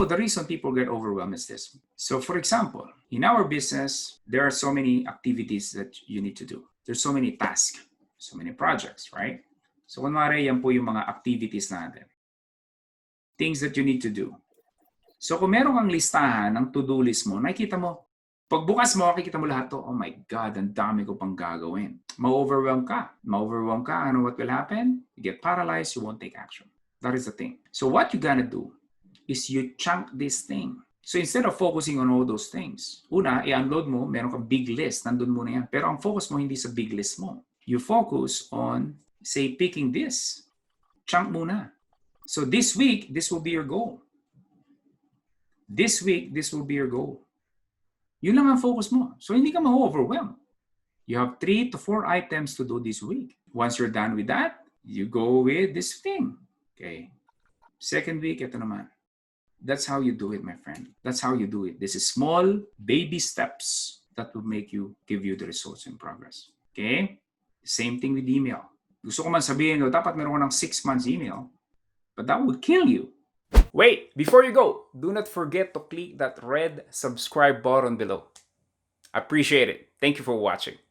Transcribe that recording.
know the reason people get overwhelmed is this. So for example, in our business, there are so many activities that you need to do. There's so many tasks, so many projects, right? So kunwari, yan po yung mga activities natin. Things that you need to do. So kung meron kang listahan ng to-do list mo, nakikita mo, pagbukas mo, makikita mo lahat to, oh my God, ang dami ko pang gagawin. Ma-overwhelm ka. Ma-overwhelm ka, ano what will happen? You get paralyzed, you won't take action. That is the thing. So what you gotta do is you chunk this thing. So instead of focusing on all those things, una, i-unload mo, meron kang big list, nandun muna yan. Pero ang focus mo hindi sa big list mo. You focus on, say, picking this. Chunk muna. So this week, this will be your goal. This week, this will be your goal. Yun lang ang focus mo. So hindi ka ma-overwhelm. You have 3 to 4 items to do this week. Once you're done with that, you go with this thing. Okay. Second week, ito naman. That's how you do it, my friend. That's how you do it. This is small, baby steps that will give you the results and progress. Okay? Same thing with email. Gusto ko man sabihin, dapat meron ko ng 6 months email, but that would kill you. Wait, before you go, do not forget to click that red subscribe button below. I appreciate it. Thank you for watching.